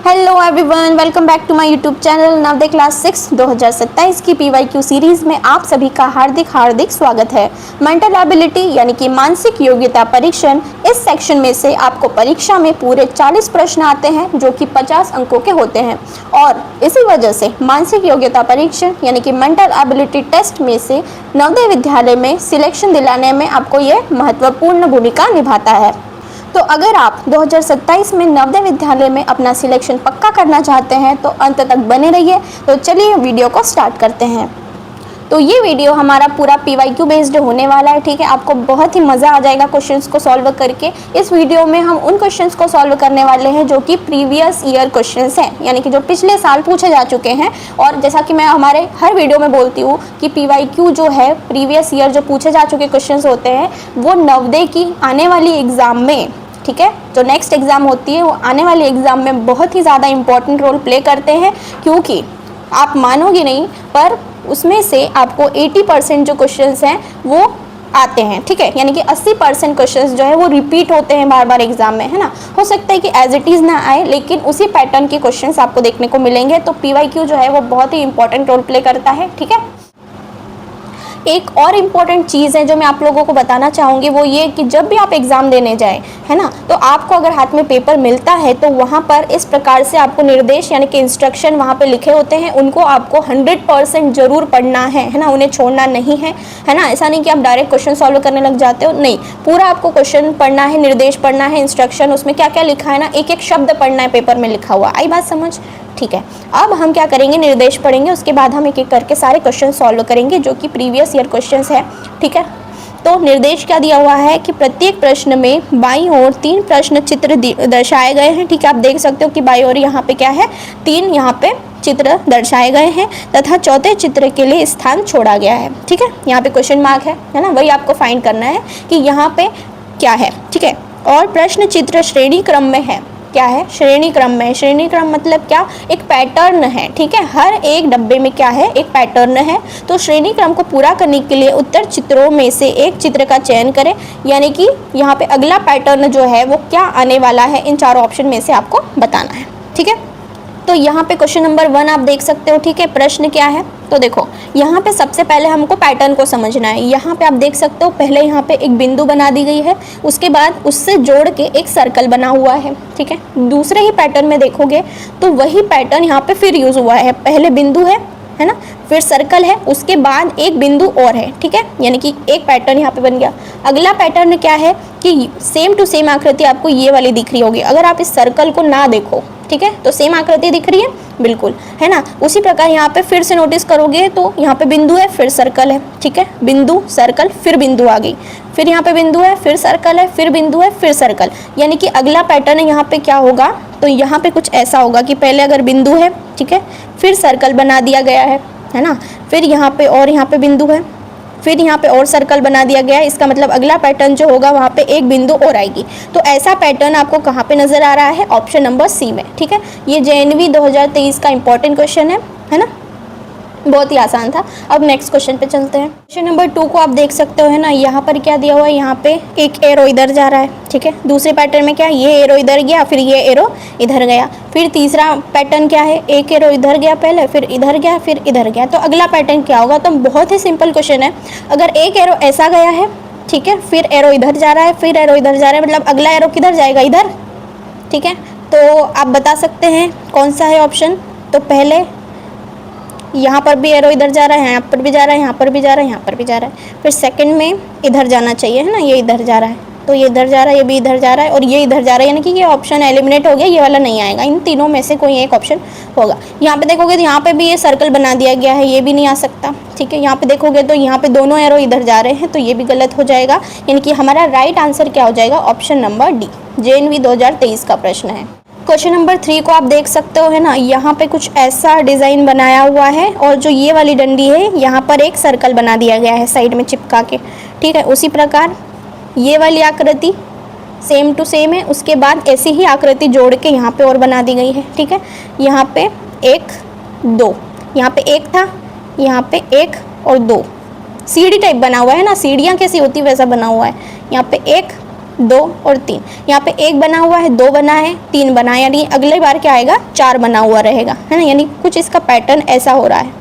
Hello everyone, welcome back to my YouTube channel Navodaya class 6 2027 की PYQ series में आप सभी का हार्दिक स्वागत है। मेंटल एबिलिटी यानी कि मानसिक योग्यता परीक्षण, इस सेक्शन में से आपको परीक्षा में पूरे 40 प्रश्न आते हैं जो कि 50 अंकों के होते हैं और इसी वजह से मानसिक योग्यता परीक्षण यानी कि मेंटल एबिलिटी टेस्ट में से नवोदय विद्यालय में सिलेक्शन दिलाने में आपको ये महत्वपूर्ण भूमिका निभाता है। तो अगर आप 2027 में नवोदय विद्यालय में अपना सिलेक्शन पक्का करना चाहते हैं तो अंत तक बने रहिए। तो चलिए वीडियो को स्टार्ट करते हैं। तो ये वीडियो हमारा पूरा पीवाईक्यू बेस्ड होने वाला है, ठीक है। आपको बहुत ही मज़ा आ जाएगा क्वेश्चंस को सॉल्व करके। इस वीडियो में हम उन क्वेश्चंस को सॉल्व करने वाले हैं जो कि प्रीवियस ईयर क्वेश्चंस हैं, यानी कि जो पिछले साल पूछे जा चुके हैं। और जैसा कि मैं हमारे हर वीडियो में बोलती हूँ कि पीवाईक्यू जो है, प्रीवियस ईयर जो पूछे जा चुके क्वेश्चंस होते हैं वो नवोदय की आने वाली एग्ज़ाम में, ठीक है, जो नेक्स्ट एग्ज़ाम होती है वो आने वाली एग्ज़ाम में बहुत ही ज़्यादा इंपॉर्टेंट रोल प्ले करते हैं। क्योंकि आप मानोगे नहीं, पर उसमें से आपको 80% जो क्वेश्चंस हैं वो आते हैं, ठीक है। यानी कि 80% क्वेश्चंस जो है वो रिपीट होते हैं बार बार एग्जाम में, है ना। हो सकता है कि एज इट इज़ ना आए, लेकिन उसी पैटर्न के क्वेश्चंस आपको देखने को मिलेंगे। तो पीवाईक्यू जो है वो बहुत ही इंपॉर्टेंट रोल प्ले करता है, ठीक है। एक और इम्पॉर्टेंट चीज़ है जो मैं आप लोगों को बताना चाहूँगी, वो ये कि जब भी आप एग्ज़ाम देने जाएं, है ना, तो आपको अगर हाथ में पेपर मिलता है तो वहाँ पर इस प्रकार से आपको निर्देश यानी कि इंस्ट्रक्शन वहाँ पे लिखे होते हैं, उनको आपको 100% ज़रूर पढ़ना है ना, उन्हें छोड़ना नहीं है, है ना। ऐसा नहीं कि आप डायरेक्ट क्वेश्चन सॉल्व करने लग जाते हो, नहीं, पूरा आपको क्वेश्चन पढ़ना है, निर्देश पढ़ना है, इंस्ट्रक्शन उसमें क्या क्या लिखा है ना, एक एक शब्द पढ़ना है पेपर में लिखा हुआ। आई बात समझ, ठीक है। अब हम क्या करेंगे, निर्देश पढ़ेंगे, उसके बाद हम एक एक करके सारे क्वेश्चन सॉल्व करेंगे जो कि प्रीवियस ईयर क्वेश्चंस है, ठीक है। तो निर्देश क्या दिया हुआ है कि प्रत्येक प्रश्न में बाईं ओर 3 प्रश्न चित्र दर्शाए गए हैं, ठीक है। आप देख सकते हो कि बाईं ओर यहाँ पे क्या है, 3 यहाँ पे चित्र दर्शाए गए हैं तथा चौथे चित्र के लिए स्थान छोड़ा गया है, ठीक है। यहाँ पे क्वेश्चन मार्क है ना, वही आपको फाइंड करना है कि यहाँ पे क्या है, ठीक है। और प्रश्न चित्र श्रेणी क्रम में है, क्या है, श्रेणी क्रम में। श्रेणी क्रम मतलब क्या, एक पैटर्न है, ठीक है। हर एक डब्बे में क्या है, एक पैटर्न है। तो श्रेणी क्रम को पूरा करने के लिए उत्तर चित्रों में से एक चित्र का चयन करें, यानी कि यहाँ पे अगला पैटर्न जो है वो क्या आने वाला है, इन चारों ऑप्शन में से आपको बताना है, ठीक है। तो यहाँ पे क्वेश्चन नंबर 1 आप देख सकते हो, ठीक है। प्रश्न क्या है, तो देखो यहाँ पे सबसे पहले हमको पैटर्न को समझना है। यहाँ पे आप देख सकते हो पहले यहाँ पे एक बिंदु बना दी गई है, उसके बाद उससे जोड़ के एक सर्कल बना हुआ है, ठीक है। दूसरे ही पैटर्न में देखोगे तो वही पैटर्न यहाँ पे फिर यूज़ हुआ है। पहले बिंदु है ना, फिर सर्कल है, उसके बाद एक बिंदु और है, ठीक है। यानी कि एक पैटर्न यहाँ पे बन गया। अगला पैटर्न क्या है कि सेम टू सेम आकृति आपको ये वाली दिख रही होगी। अगर आप इस सर्कल को ना देखो, ठीक है, तो सेम आकृति दिख रही है, बिल्कुल, है ना। उसी प्रकार यहाँ पे फिर से नोटिस करोगे तो यहाँ पे बिंदु है, फिर सर्कल है, ठीक है। बिंदु, सर्कल, फिर बिंदु आ गई, फिर यहाँ पे बिंदु है, फिर सर्कल है, फिर बिंदु है, फिर सर्कल। यानी कि अगला पैटर्न यहाँ पे क्या होगा, तो यहाँ पे कुछ ऐसा होगा कि पहले अगर बिंदु है, ठीक है, फिर सर्कल बना दिया गया है ना, फिर यहाँ पे और यहाँ पे बिंदु है, फिर यहाँ पे और सर्कल बना दिया गया है। इसका मतलब अगला पैटर्न जो होगा वहाँ पे एक बिंदु और आएगी। तो ऐसा पैटर्न आपको कहाँ पे नज़र आ रहा है, ऑप्शन नंबर सी में, ठीक है। ये जेएनवी 2023 का इंपॉर्टेंट क्वेश्चन है ना, बहुत ही आसान था। अब नेक्स्ट क्वेश्चन पे चलते हैं। क्वेश्चन नंबर 2 को आप देख सकते हो, है ना। यहाँ पर क्या दिया हुआ है, यहाँ पे एक एरो इधर जा रहा है, ठीक है। दूसरे पैटर्न में क्या, ये एरो इधर गया, फिर ये एरो इधर गया। फिर तीसरा पैटर्न क्या है, एक एरो इधर गया पहले, फिर इधर गया, फिर इधर गया। तो अगला पैटर्न क्या होगा, तो बहुत ही सिंपल क्वेश्चन है। अगर एक एरो ऐसा गया है, ठीक है, फिर एरो इधर जा रहा है, फिर एरो इधर जा रहा है, मतलब अगला एरो किधर जाएगा, इधर, ठीक है। तो आप बता सकते हैं कौन सा है ऑप्शन। तो पहले यहाँ पर भी एरो इधर जा रहा है, यहाँ पर भी जा रहा है, यहाँ पर भी जा रहा है, यहाँ पर भी जा रहा है। फिर सेकंड में इधर जाना चाहिए, है ना, ये इधर जा रहा है, तो ये इधर जा रहा है, ये भी इधर जा रहा है और ये इधर जा रहा है, यानी कि ये ऑप्शन एलिमिनेट हो गया, ये वाला नहीं आएगा। इन तीनों में से कोई एक ऑप्शन होगा। यहाँ पे देखोगे तो यहाँ पे भी ये सर्कल बना दिया गया है, ये भी नहीं आ सकता, ठीक है। यहाँ पे देखोगे तो यहाँ पे दोनों एरो इधर जा रहे हैं, तो ये भी गलत हो जाएगा। यानी कि हमारा राइट आंसर क्या हो जाएगा, ऑप्शन नंबर डी, जेएनवी 2023 का प्रश्न है। क्वेश्चन नंबर 3 को आप देख सकते हो, है ना। यहाँ पे कुछ ऐसा डिज़ाइन बनाया हुआ है और जो ये वाली डंडी है यहाँ पर एक सर्कल बना दिया गया है साइड में चिपका के, ठीक है। उसी प्रकार ये वाली आकृति सेम टू सेम है, उसके बाद ऐसी ही आकृति जोड़ के यहाँ पे और बना दी गई है, ठीक है। यहाँ पे 1 2, यहाँ पे 1 था, यहाँ पे 1 और 2, सीढ़ी टाइप बना हुआ है ना, सीढ़ियाँ कैसी होती वैसा बना हुआ है। यहाँ पे 1 2 और 3। यहाँ पे 1 बना हुआ है, 2 बना है, 3 बना है, यानी अगले बार क्या आएगा 4 बना हुआ रहेगा, है ना। यानी कुछ इसका पैटर्न ऐसा हो रहा है।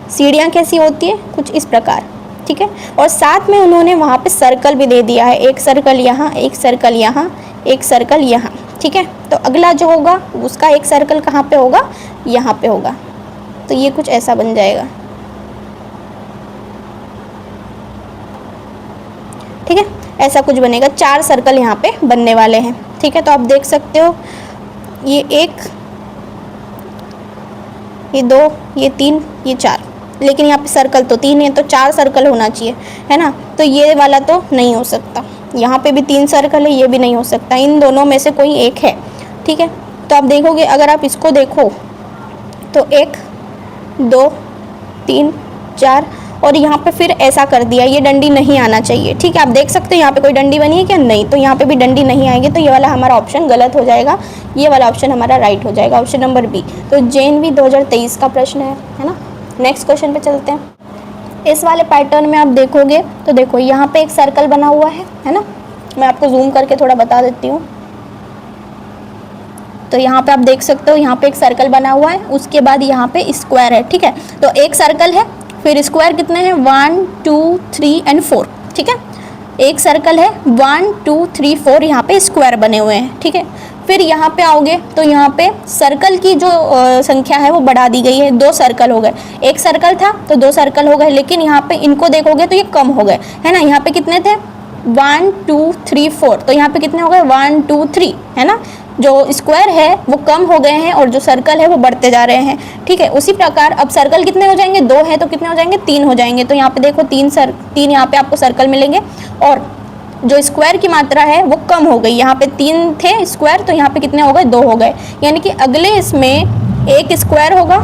सीढ़ियाँ कैसी होती है, कुछ इस प्रकार, ठीक है। और साथ में उन्होंने वहाँ पे सर्कल भी दे दिया है, एक सर्कल यहाँ, एक सर्कल यहाँ, एक सर्कल यहाँ, ठीक है। तो अगला जो होगा उसका एक सर्कल कहाँ पे होगा, यहाँ पे होगा। तो ये कुछ ऐसा बन जाएगा, ठीक है। ऐसा कुछ बनेगा, 4 सर्कल यहाँ पे बनने वाले हैं, ठीक है। तो आप देख सकते हो ये 1, ये 2, ये 3, ये 4, लेकिन यहाँ पे सर्कल तो 3 है, तो 4 सर्कल होना चाहिए, है ना। तो ये वाला तो नहीं हो सकता, यहाँ पे भी 3 सर्कल है, ये भी नहीं हो सकता, इन दोनों में से कोई एक है, ठीक है। तो आप देखोगे, अगर आप इसको देखो तो 1 2 3 4, और यहाँ पे फिर ऐसा कर दिया, ये डंडी नहीं आना चाहिए, ठीक है। आप देख सकते हो यहाँ पे कोई डंडी बनी है क्या, नहीं, तो यहाँ पे भी डंडी नहीं आएगी, तो ये वाला हमारा ऑप्शन गलत हो जाएगा, ये वाला ऑप्शन हमारा राइट हो जाएगा, ऑप्शन नंबर बी। तो जेएनवी 2023 का प्रश्न है ना। नेक्स्ट क्वेश्चन पे चलते हैं। इस वाले पैटर्न में आप देखोगे तो देखो यहाँ पे एक सर्कल बना हुआ है ना। मैं आपको जूम करके थोड़ा बता देती हूँ। तो यहाँ पे आप देख सकते हो, यहाँ पे एक सर्कल बना हुआ है, उसके बाद यहाँ पे स्क्वायर है, ठीक है। तो एक सर्कल है, फिर स्क्वायर कितने हैं, 1 2 3 एंड 4, ठीक है। एक सर्कल है, 1 2 3 4 यहाँ पे स्क्वायर बने हुए हैं, ठीक है। फिर यहाँ पे आओगे तो यहाँ पे सर्कल की जो संख्या है वो बढ़ा दी गई है, 2 सर्कल हो गए। एक सर्कल था तो 2 सर्कल हो गए, लेकिन यहाँ पे इनको देखोगे तो ये कम हो गए, है ना। यहाँ पे कितने थे, 1 2 3 4, तो यहाँ पे कितने हो गए, 1 2 3, है ना। जो स्क्वायर है वो कम हो गए हैं और जो सर्कल है वो बढ़ते जा रहे हैं, ठीक है। उसी प्रकार अब सर्कल कितने हो जाएंगे, 2 है तो कितने हो जाएंगे, 3 हो जाएंगे। तो यहाँ पे देखो 3 यहाँ पे आपको सर्कल मिलेंगे, और जो स्क्वायर की मात्रा है वो कम हो गई। यहाँ पे 3 थे स्क्वायर, तो यहाँ पे कितने हो गए, 2 हो गए, यानी कि अगले इसमें एक स्क्वायर होगा,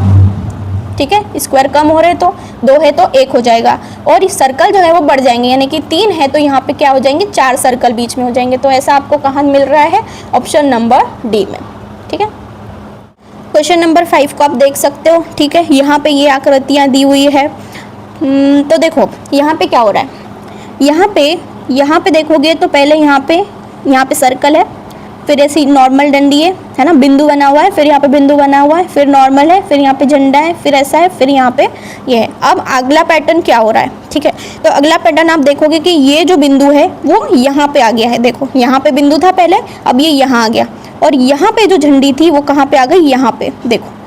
ठीक है। स्क्वायर कम हो रहे तो 2 है तो 1 हो जाएगा, और इस सर्कल जो है वो बढ़ जाएंगे, यानी कि 3 है तो यहाँ पे क्या हो जाएंगे, 4 सर्कल बीच में हो जाएंगे। तो ऐसा आपको कहाँ मिल रहा है, ऑप्शन नंबर डी में, ठीक है। क्वेश्चन नंबर 5 को आप देख सकते हो, ठीक है। यहाँ पे ये आकृतियाँ दी हुई है। तो देखो यहाँ पे क्या हो रहा है, यहाँ पे देखोगे तो पहले यहाँ पे सर्कल है, फिर ऐसी नॉर्मल डंडी है ना, बिंदु बना हुआ है, फिर यहाँ पे बिंदु बना हुआ है, फिर नॉर्मल है, फिर यहाँ पे झंडा है, फिर ऐसा है, फिर यहाँ पे ये है। अब अगला पैटर्न क्या हो रहा है, ठीक है। तो अगला पैटर्न आप देखोगे कि ये जो बिंदु है वो यहाँ पे आ गया है। देखो यहाँ पे बिंदु था पहले, अब ये यहाँ आ गया, और यहाँ पे जो झंडी थी वो कहाँ पे आ गई, यहाँ पे। देखो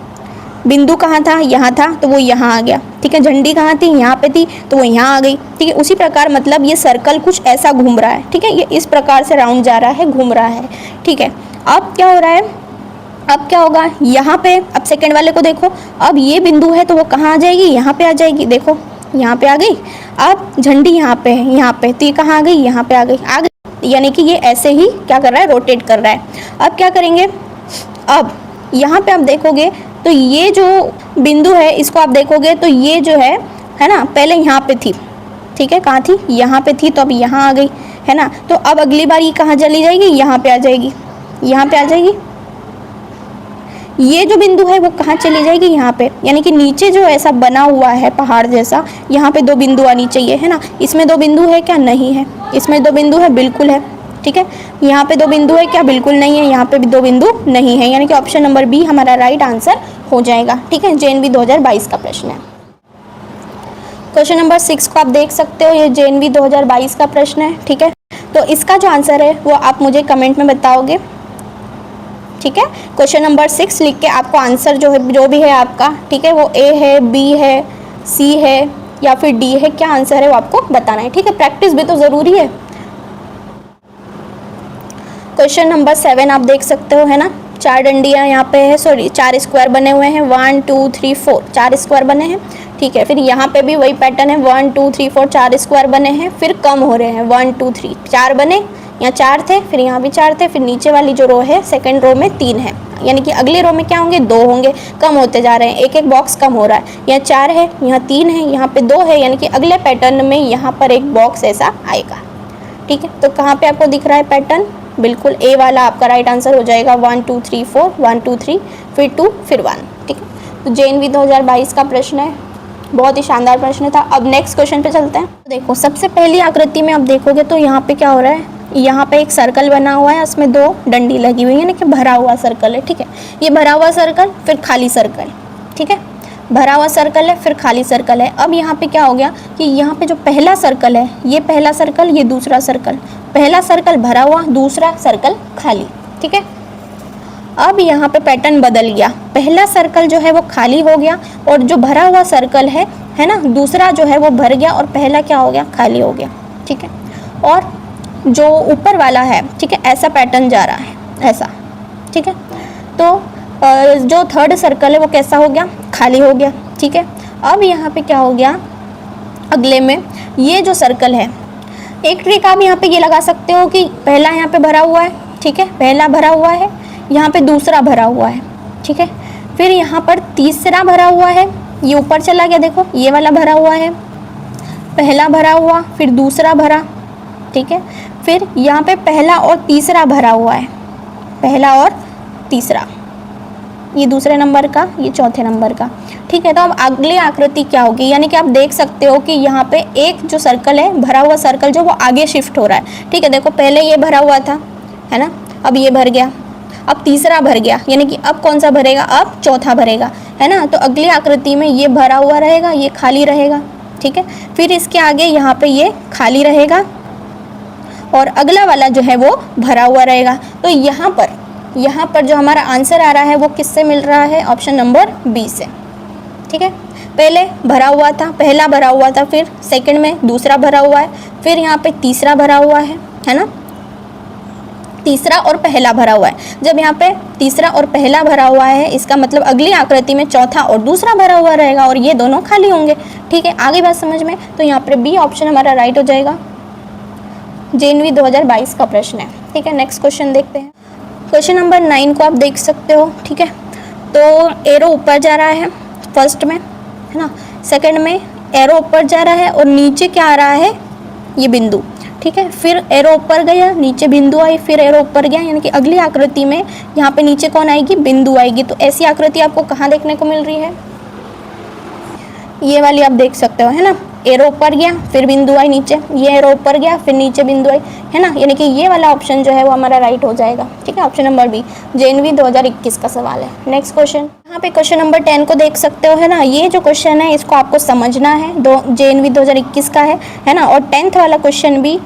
बिंदु कहाँ था, यहाँ था, तो वो यहाँ आ गया, ठीक है। झंडी कहाँ थी, यहाँ पे थी, तो वो यहाँ आ गई, ठीक है। उसी प्रकार मतलब ये सर्कल कुछ ऐसा घूम रहा है, ठीक है। ये इस प्रकार से राउंड जा रहा है, घूम रहा है, ठीक है। अब क्या हो रहा है, अब क्या होगा यहाँ पे, अब सेकंड वाले को देखो, अब ये बिंदु है तो वो कहाँ आ जाएगी, यहाँ पे आ जाएगी। देखो यहाँ पे आ गई। अब झंडी यहाँ पे है, यहाँ पे, तो ये कहाँ आ गई, यहाँ पे आ गई, यानी कि ये ऐसे ही क्या कर रहा है, रोटेट कर रहा है। अब क्या करेंगे, अब यहाँ पे आप देखोगे तो ये जो बिंदु है इसको आप देखोगे तो ये जो है ना, पहले यहाँ पे थी, ठीक है। कहाँ थी, यहाँ पे थी, तो अब यहाँ आ गई, है ना। तो अब अगली बार ये कहाँ चली जाएगी, यहाँ पे आ जाएगी, यहाँ पे आ जाएगी। ये जो बिंदु है वो कहाँ चली जाएगी, यहाँ पे, यानी कि नीचे जो ऐसा बना हुआ है पहाड़ जैसा, यहाँ पे 2 बिंदु आनी चाहिए, है ना। इसमें 2 बिंदु है क्या, नहीं है। इसमें 2 बिंदु है, बिल्कुल है, ठीक है। यहाँ पे 2 बिंदु है क्या, बिल्कुल नहीं है। यहाँ पे भी 2 बिंदु नहीं है, यानी कि ऑप्शन नंबर बी हमारा राइट आंसर हो जाएगा, ठीक है। जेएनवी 2022 का प्रश्न है। क्वेश्चन नंबर 6 को आप देख सकते हो, ये जेएनवी 2022 का प्रश्न है, ठीक है। तो इसका जो आंसर है वो आप मुझे कमेंट में बताओगे, ठीक है। क्वेश्चन नंबर 6 लिख के आपको आंसर जो भी है आपका, ठीक है, वो ए है, बी है, सी है या फिर डी है, क्या आंसर है वो आपको बताना है, ठीक है। प्रैक्टिस भी तो ज़रूरी है। क्वेश्चन नंबर 7 आप देख सकते हो, है ना। 4 डंडियाँ यहाँ पे है, सॉरी 4 स्क्वायर बने हुए हैं, 1 2 3 4, 4 स्क्वायर बने हैं, ठीक है। फिर यहाँ पे भी वही पैटर्न है, 1 2 3 4, 4 स्क्वायर बने हैं, फिर कम हो रहे हैं, 1 2 3, 4 बने, यहाँ 4 थे, फिर यहाँ भी 4 थे, फिर नीचे वाली जो रो है सेकंड रो में 3 है, यानी कि अगली रो में क्या होंगे, 2 होंगे, कम होते जा रहे हैं, एक एक बॉक्स कम हो रहा है। यहाँ 4 है, यहाँ 3 है, यहाँ पे 2 है, यानी कि अगले पैटर्न में यहाँ पर एक बॉक्स ऐसा आएगा, ठीक है। तो कहाँ पे आपको दिख रहा है पैटर्न, बिल्कुल ए वाला आपका राइट आंसर हो जाएगा, 1 2 3 4, 1 2 3, फिर 2, फिर 1, ठीक है। तो जेएनवी 2022 का प्रश्न है, बहुत ही शानदार प्रश्न था। अब नेक्स्ट क्वेश्चन पे चलते हैं। देखो सबसे पहली आकृति में आप देखोगे तो यहाँ पे क्या हो रहा है, यहाँ पे एक सर्कल बना हुआ है, उसमें 2 डंडी लगी हुई है, यानी कि भरा हुआ सर्कल है, ठीक है। ये भरा हुआ सर्कल, फिर खाली सर्कल, ठीक है। भरा हुआ सर्कल है, फिर खाली सर्कल है। अब यहाँ पे क्या हो गया कि यहाँ पे जो पहला सर्कल है, ये पहला सर्कल, ये दूसरा सर्कल, पहला सर्कल भरा हुआ, दूसरा सर्कल खाली, ठीक है। अब यहाँ पे पैटर्न बदल गया, पहला सर्कल जो है वो खाली हो गया और जो भरा हुआ सर्कल है ना, दूसरा जो है वो भर गया और पहला क्या हो गया, खाली हो गया, ठीक है। और जो ऊपर वाला है, ठीक है, ऐसा पैटर्न जा रहा है, ऐसा, ठीक है। तो जो थर्ड सर्कल है वो कैसा हो गया, खाली हो गया, ठीक है। अब यहाँ पे क्या हो गया, अगले में ये जो सर्कल है, एक ट्रिक आप यहाँ पे ये लगा सकते हो कि पहला यहाँ पे भरा हुआ है, ठीक है, पहला भरा हुआ है, यहाँ पे दूसरा भरा हुआ है, ठीक है, फिर यहाँ पर तीसरा भरा हुआ है, ये ऊपर चला गया, देखो ये वाला भरा हुआ है, पहला भरा हुआ, फिर दूसरा भरा, ठीक है, फिर यहाँ पे पहला और तीसरा भरा हुआ है, पहला और तीसरा, ये दूसरे नंबर का, ये चौथे नंबर का, ठीक है। तो अब अगली आकृति क्या होगी, यानी कि आप देख सकते हो कि यहाँ पे एक जो सर्कल है, भरा हुआ सर्कल जो वो आगे शिफ्ट हो रहा है, ठीक है। देखो पहले ये भरा हुआ था, है ना, अब ये भर गया, अब तीसरा भर गया, यानी कि अब कौन सा भरेगा, अब चौथा भरेगा, है ना। तो अगली आकृति में ये भरा हुआ रहेगा, ये खाली रहेगा, ठीक है। फिर इसके आगे यहाँ पे ये खाली रहेगा और अगला वाला जो है वो भरा हुआ रहेगा। तो यहाँ पर जो हमारा आंसर आ रहा है वो किससे मिल रहा है, ऑप्शन नंबर बी से, ठीक है। पहले भरा हुआ था, पहला भरा हुआ था, फिर सेकंड में दूसरा भरा हुआ है, फिर यहाँ पे तीसरा भरा हुआ है ना, तीसरा और पहला भरा हुआ है। जब यहाँ पे तीसरा और पहला भरा हुआ है, इसका मतलब अगली आकृति में चौथा और दूसरा भरा हुआ रहेगा और ये दोनों खाली होंगे, ठीक है। आगे बात समझ में, तो यहाँ पर बी ऑप्शन हमारा राइट हो जाएगा। जेएनवी 2022 का प्रश्न है, ठीक है। नेक्स्ट क्वेश्चन देखते हैं। क्वेश्चन नंबर 9 को आप देख सकते हो, ठीक है। तो एरो ऊपर जा रहा है फर्स्ट में, है ना, सेकंड में एरो ऊपर जा रहा है और नीचे क्या आ रहा है, ये बिंदु, ठीक है। फिर एरो ऊपर गया, नीचे बिंदु आई, फिर एरो ऊपर गया, यानी कि अगली आकृति में यहाँ पे नीचे कौन आएगी, बिंदु आएगी। तो ऐसी आकृति आपको कहाँ देखने को मिल रही है, ये वाली आप देख सकते हो, है ना। एरो ऊपर गया, फिर बिंदु आई नीचे, ये एरो ऊपर गया, फिर नीचे बिंदु आई, है ना, यानी कि ये वाला ऑप्शन जो है वो हमारा राइट हो जाएगा, ठीक है। ऑप्शन नंबर बी, जेएनवी 2021 का सवाल है। नेक्स्ट क्वेश्चन, यहाँ पे क्वेश्चन नंबर 10 को देख सकते हो, है ना। ये जो क्वेश्चन है इसको आपको समझना है, जेएनवी 2021 का है ना। और 10th वाला क्वेश्चन भी